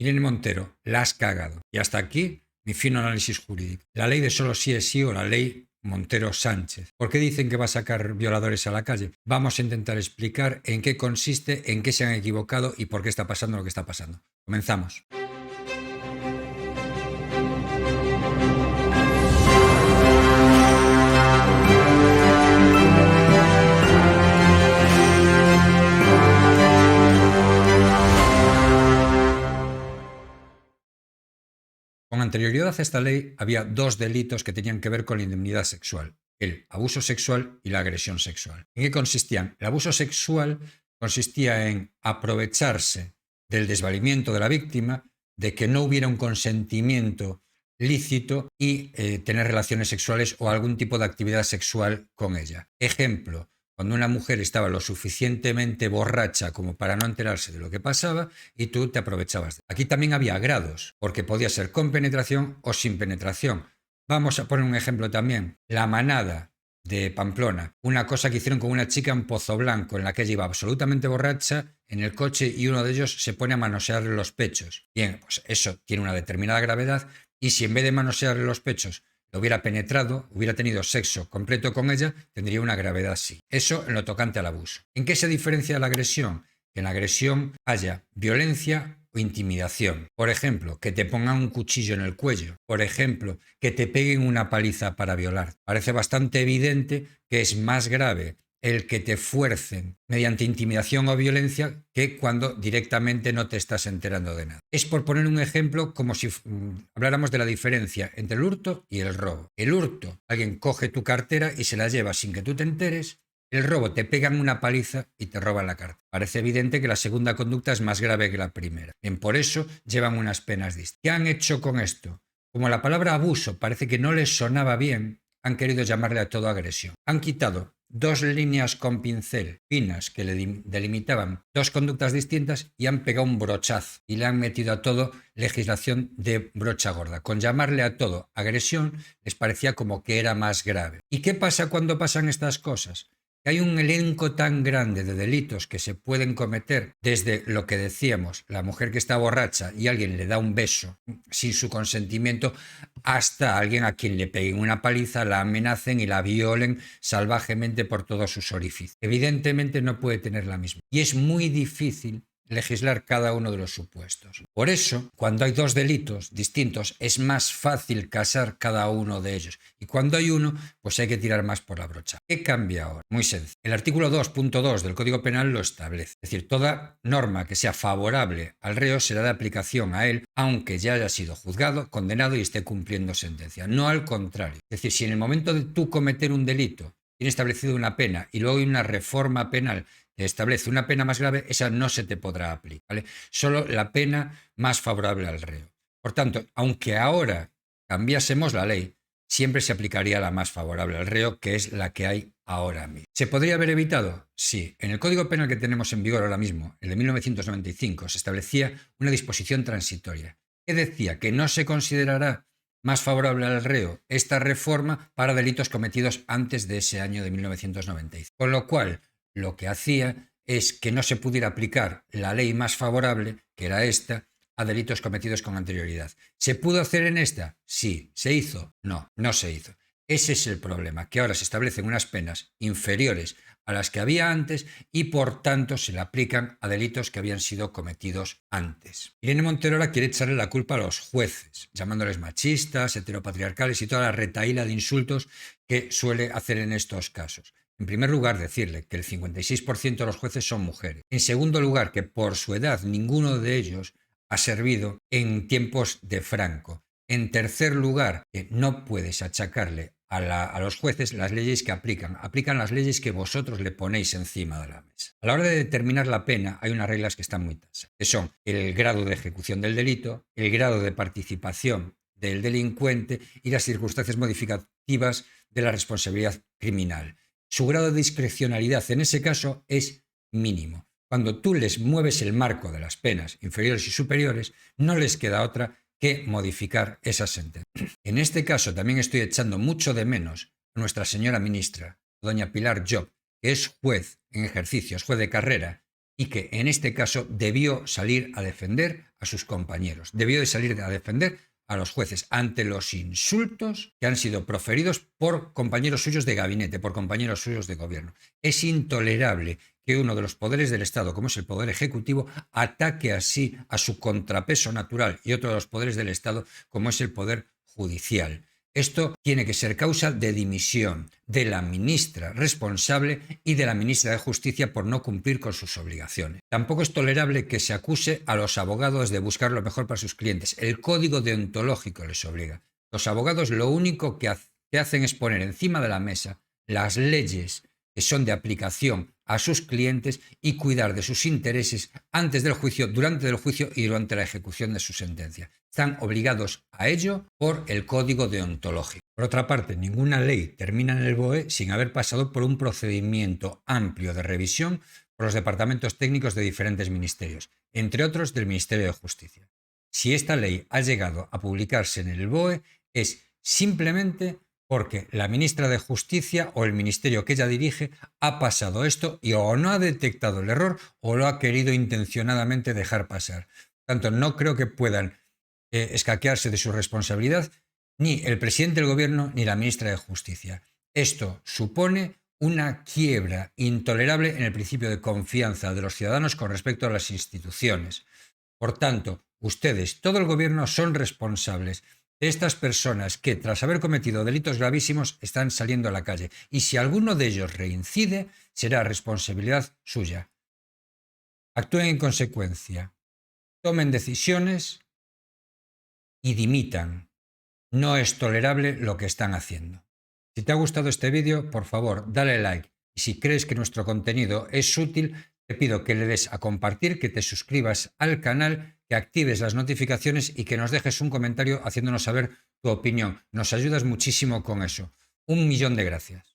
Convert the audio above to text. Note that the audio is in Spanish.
Irene Montero, la has cagado. Y hasta aquí mi fino análisis jurídico. La ley de solo sí es sí o la ley Montero Sánchez. ¿Por qué dicen que va a sacar violadores a la calle? Vamos a intentar explicar en qué consiste, en qué se han equivocado y por qué está pasando lo que está pasando. Comenzamos. Con anterioridad a esta ley había dos delitos que tenían que ver con la indemnidad sexual: el abuso sexual y la agresión sexual. ¿En qué consistían? El abuso sexual consistía en aprovecharse del desvalimiento de la víctima, de que no hubiera un consentimiento lícito y tener relaciones sexuales o algún tipo de actividad sexual con ella. Ejemplo: cuando una mujer estaba lo suficientemente borracha como para no enterarse de lo que pasaba y tú te aprovechabas. Aquí también había grados, porque podía ser con penetración o sin penetración. Vamos a poner un ejemplo también. La manada de Pamplona. Una cosa que hicieron con una chica en Pozo Blanco, en la que ella iba absolutamente borracha en el coche y uno de ellos se pone a manosearle los pechos. Bien, pues eso tiene una determinada gravedad y si en vez de manosearle los pechos lo hubiera penetrado, hubiera tenido sexo completo con ella, tendría una gravedad sí. Eso en lo tocante al abuso. ¿En qué se diferencia la agresión? Que en la agresión haya violencia o intimidación. Por ejemplo, que te pongan un cuchillo en el cuello. Por ejemplo, que te peguen una paliza para violar. Parece bastante evidente que es más grave el que te fuercen mediante intimidación o violencia que cuando directamente no te estás enterando de nada. Es por poner un ejemplo como si habláramos de la diferencia entre el hurto y el robo. El hurto, alguien coge tu cartera y se la lleva sin que tú te enteres. El robo, te pegan una paliza y te roban la cartera. Parece evidente que la segunda conducta es más grave que la primera. Bien, por eso llevan unas penas distintas. ¿Qué han hecho con esto? Como la palabra abuso parece que no les sonaba bien, han querido llamarle a todo agresión. Han quitado dos líneas con pincel finas que le delimitaban dos conductas distintas y han pegado un brochazo y le han metido a todo legislación de brocha gorda. Con llamarle a todo agresión les parecía como que era más grave. ¿Y qué pasa cuando pasan estas cosas? Hay un elenco tan grande de delitos que se pueden cometer, desde lo que decíamos, la mujer que está borracha y alguien le da un beso sin su consentimiento, hasta alguien a quien le peguen una paliza, la amenacen y la violen salvajemente por todos sus orificios. Evidentemente no puede tener la misma. Y es muy difícil legislar cada uno de los supuestos. Por eso, cuando hay dos delitos distintos, es más fácil casar cada uno de ellos. Y cuando hay uno, pues hay que tirar más por la brocha. ¿Qué cambia ahora? Muy sencillo. El artículo 2.2 del Código Penal lo establece. Es decir, toda norma que sea favorable al reo será de aplicación a él, aunque ya haya sido juzgado, condenado y esté cumpliendo sentencia. No al contrario. Es decir, si en el momento de tú cometer un delito tiene establecido una pena y luego hay una reforma penal que establece una pena más grave, esa no se te podrá aplicar, ¿vale? Solo la pena más favorable al reo. Por tanto, aunque ahora cambiásemos la ley, siempre se aplicaría la más favorable al reo, que es la que hay ahora mismo. ¿Se podría haber evitado? Sí. En el Código Penal que tenemos en vigor ahora mismo, el de 1995, se establecía una disposición transitoria que decía que no se considerará más favorable al reo esta reforma para delitos cometidos antes de ese año de 1995. Con lo cual, lo que hacía es que no se pudiera aplicar la ley más favorable, que era esta, a delitos cometidos con anterioridad. ¿Se pudo hacer en esta? Sí. ¿Se hizo? No, no se hizo. Ese es el problema, que ahora se establecen unas penas inferiores a las que había antes y por tanto se le aplican a delitos que habían sido cometidos antes. Irene Montero ahora quiere echarle la culpa a los jueces, llamándoles machistas, heteropatriarcales y toda la retahíla de insultos que suele hacer en estos casos. En primer lugar, decirle que el 56% de los jueces son mujeres. En segundo lugar, que por su edad ninguno de ellos ha servido en tiempos de Franco. En tercer lugar, que no puedes achacarle a los jueces las leyes que aplican las leyes que vosotros le ponéis encima de la mesa. A la hora de determinar la pena hay unas reglas que están muy tasadas, que son el grado de ejecución del delito, el grado de participación del delincuente y las circunstancias modificativas de la responsabilidad criminal. Su grado de discrecionalidad en ese caso es mínimo. Cuando tú les mueves el marco de las penas inferiores y superiores, no les queda otra que modificar esa sentencia. En este caso también estoy echando mucho de menos a nuestra señora ministra, doña Pilar Job, que es juez en ejercicio, es juez de carrera, y que en este caso debió salir a defender a sus compañeros, debió de salir a defender a los jueces ante los insultos que han sido proferidos por compañeros suyos de gabinete, por compañeros suyos de gobierno. Es intolerable que uno de los poderes del Estado, como es el Poder Ejecutivo, ataque así a su contrapeso natural y otro de los poderes del Estado, como es el Poder Judicial. Esto tiene que ser causa de dimisión de la ministra responsable y de la ministra de Justicia por no cumplir con sus obligaciones. Tampoco es tolerable que se acuse a los abogados de buscar lo mejor para sus clientes. El código deontológico les obliga. Los abogados lo único que hacen es poner encima de la mesa las leyes que son de aplicación a sus clientes y cuidar de sus intereses antes del juicio, durante el juicio y durante la ejecución de su sentencia. Están obligados a ello por el código deontológico. Por otra parte, ninguna ley termina en el BOE sin haber pasado por un procedimiento amplio de revisión por los departamentos técnicos de diferentes ministerios, entre otros del Ministerio de Justicia. Si esta ley ha llegado a publicarse en el BOE es simplemente porque la ministra de Justicia o el ministerio que ella dirige ha pasado esto y o no ha detectado el error o lo ha querido intencionadamente dejar pasar. Por tanto, no creo que puedan escaquearse de su responsabilidad ni el presidente del gobierno ni la ministra de Justicia. Esto supone una quiebra intolerable en el principio de confianza de los ciudadanos con respecto a las instituciones. Por tanto, ustedes, todo el gobierno, son responsables de estas personas que, tras haber cometido delitos gravísimos, están saliendo a la calle. Y si alguno de ellos reincide, será responsabilidad suya. Actúen en consecuencia, tomen decisiones y dimitan. No es tolerable lo que están haciendo. Si te ha gustado este vídeo, por favor, dale like. Y si crees que nuestro contenido es útil, te pido que le des a compartir, que te suscribas al canal, que actives las notificaciones y que nos dejes un comentario haciéndonos saber tu opinión. Nos ayudas muchísimo con eso. 1.000.000 de gracias.